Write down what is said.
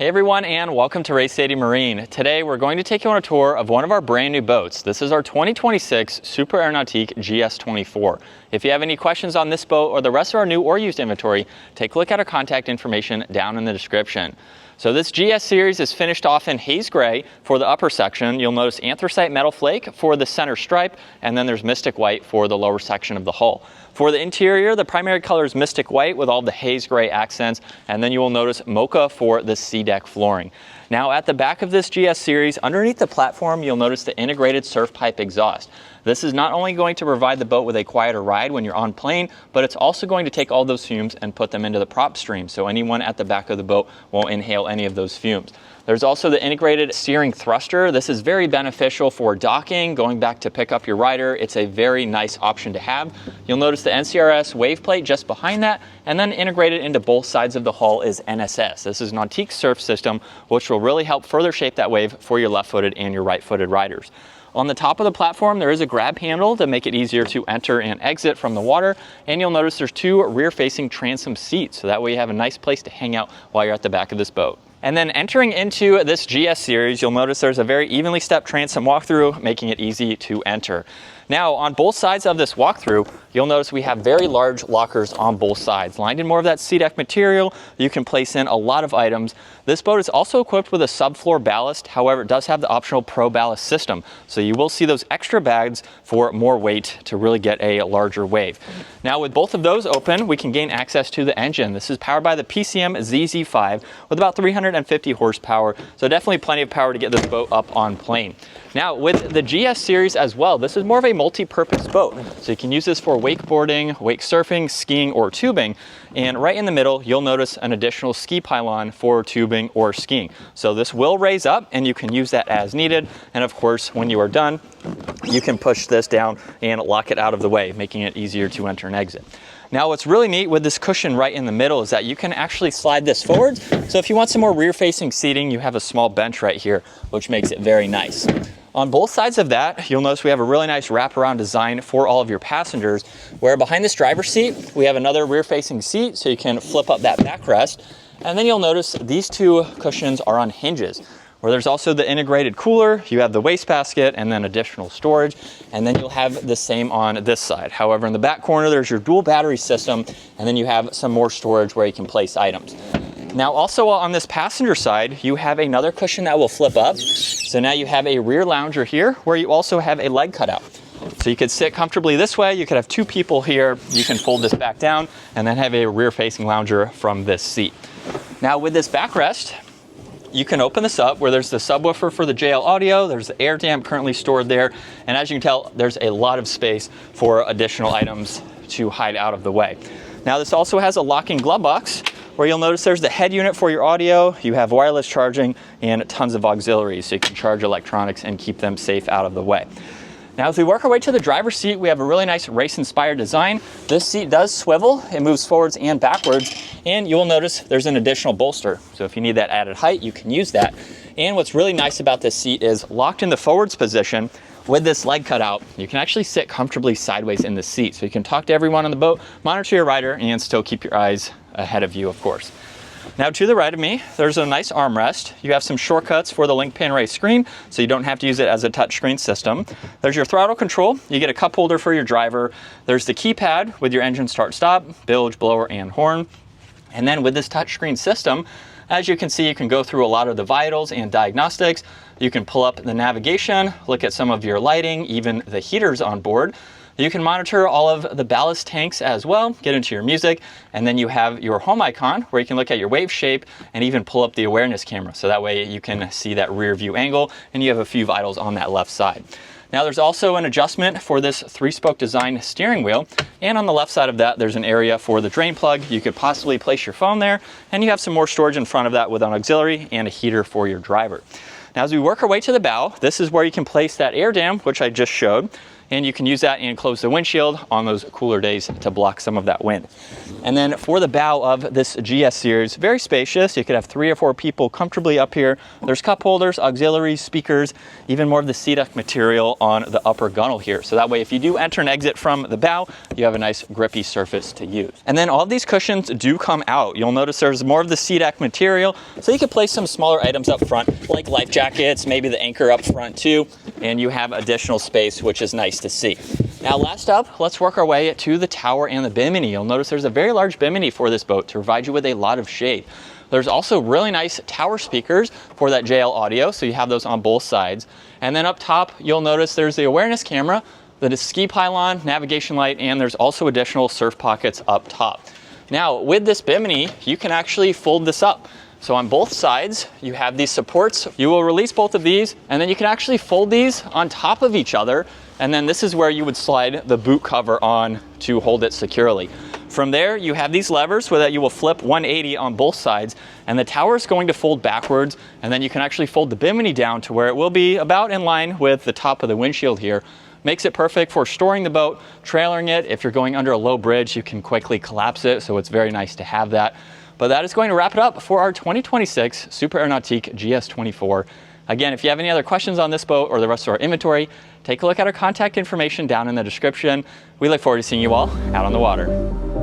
Hey everyone, and welcome to Race Stadium Marine. Today we're going to take you on a tour of one of our brand new boats. This is our 2026 Super Nautique GS24. If you have any questions on this boat or the rest of our new or used inventory, take a look at our contact information down in the description. So this GS series is finished off in haze gray for the upper section. You'll notice anthracite metal flake for the center stripe, and then there's mystic white for the lower section of the hull. For the interior, the primary color is mystic white with all the haze gray accents, and then you will notice mocha for the C-deck flooring. Now at the back of this GS series, underneath the platform, you'll notice the integrated surf pipe exhaust. This is not only going to provide the boat with a quieter ride when you're on plane, but it's also going to take all those fumes and put them into the prop stream, so anyone at the back of the boat won't inhale any of those fumes. There's also the integrated steering thruster. This is very beneficial for docking, going back to pick up your rider. It's a very nice option to have. You'll notice the NCRS wave plate just behind that, and then integrated into both sides of the hull is NSS. This is Nautique Surf System, which will really help further shape that wave for your left-footed and your right-footed riders. On the top of the platform, there is a grab handle to make it easier to enter and exit from the water, and you'll notice there's two rear-facing transom seats, so that way you have a nice place to hang out while you're at the back of this boat. And then entering into this GS series, you'll notice there's a very evenly stepped transom walkthrough, making it easy to enter. Now, on both sides of this walkthrough, you'll notice we have very large lockers on both sides. Lined in more of that C-deck material, you can place in a lot of items. This boat is also equipped with a subfloor ballast. However, it does have the optional Pro Ballast system. So you will see those extra bags for more weight to really get a larger wave. Now, with both of those open, we can gain access to the engine. This is powered by the PCM ZZ5 with about 350 horsepower. So definitely plenty of power to get this boat up on plane. Now, with the GS series as well, this is more of a multi-purpose boat. So you can use this for wakeboarding, wake surfing, skiing, or tubing. And right in the middle, you'll notice an additional ski pylon for tubing or skiing. So this will raise up and you can use that as needed. And of course, when you are done, you can push this down and lock it out of the way, making it easier to enter and exit. Now, what's really neat with this cushion right in the middle is that you can actually slide this forward. So if you want some more rear-facing seating, you have a small bench right here, which makes it very nice. On both sides of that, you'll notice we have a really nice wraparound design for all of your passengers, where behind this driver's seat, we have another rear-facing seat, so you can flip up that backrest. And then you'll notice these two cushions are on hinges, where there's also the integrated cooler, you have the wastebasket, and then additional storage, and then you'll have the same on this side. However, in the back corner, there's your dual battery system, and then you have some more storage where you can place items. Now, also on this passenger side, you have another cushion that will flip up. So now you have a rear lounger here, where you also have a leg cutout. So you could sit comfortably this way, you could have two people here, you can fold this back down, and then have a rear-facing lounger from this seat. Now, with this backrest, you can open this up where there's the subwoofer for the JL audio, there's the air dam currently stored there, and as you can tell, there's a lot of space for additional items to hide out of the way. Now, this also has a locking glove box, where you'll notice there's the head unit for your audio, you have wireless charging, and tons of auxiliaries, so you can charge electronics and keep them safe out of the way. Now, as we work our way to the driver's seat, we have a really nice race-inspired design. This seat does swivel, it moves forwards and backwards, and you will notice there's an additional bolster. So if you need that added height, you can use that. And what's really nice about this seat is locked in the forwards position, with this leg cutout, you can actually sit comfortably sideways in the seat. So you can talk to everyone on the boat, monitor your rider, and still keep your eyes ahead of you, of course. Now, to the right of me, there's a nice armrest. You have some shortcuts for the LINC Panoray screen, so you don't have to use it as a touchscreen system. There's your throttle control. You get a cup holder for your driver. There's the keypad with your engine start-stop, bilge, blower, and horn. And then with this touchscreen system, as you can see, you can go through a lot of the vitals and diagnostics. You can pull up the navigation, look at some of your lighting, even the heaters on board. You can monitor all of the ballast tanks as well, get into your music, and then you have your home icon where you can look at your wave shape and even pull up the awareness camera. So that way you can see that rear view angle, and you have a few vitals on that left side. Now, there's also an adjustment for this 3-spoke design steering wheel, and on the left side of that, there's an area for the drain plug. You could possibly place your phone there, and you have some more storage in front of that with an auxiliary and a heater for your driver. Now, as we work our way to the bow, this is where you can place that air dam, which I just showed. and you can use that and close the windshield on those cooler days to block some of that wind. And then for the bow of this GS series, very spacious. You could have 3 or 4 people comfortably up here. There's cup holders, auxiliaries, speakers, even more of the SeaDek material on the upper gunnel here. So that way, if you do enter and exit from the bow, you have a nice grippy surface to use. And then all of these cushions do come out. You'll notice there's more of the SeaDek material, so you can place some smaller items up front, like life jackets, maybe the anchor up front too, and you have additional space, which is nice to see. Now last up, let's work our way to the tower and the bimini. You'll notice there's a very large bimini for this boat to provide you with a lot of shade. There's also really nice tower speakers for that JL audio, so you have those on both sides. And then up top, you'll notice there's the awareness camera, the ski pylon, navigation light, and there's also additional surf pockets up top. Now with this bimini, you can actually fold this up. So on both sides, you have these supports. You will release both of these, and then you can actually fold these on top of each other. And then this is where you would slide the boot cover on to hold it securely. From there, you have these levers so that you will flip 180 on both sides, and the tower is going to fold backwards, and then you can actually fold the bimini down to where it will be about in line with the top of the windshield here. Makes it perfect for storing the boat, trailering it. If you're going under a low bridge, you can quickly collapse it, so it's very nice to have that. But that is going to wrap it up for our 2026 Super Nautique GS24. Again, if you have any other questions on this boat or the rest of our inventory, take a look at our contact information down in the description. We look forward to seeing you all out on the water.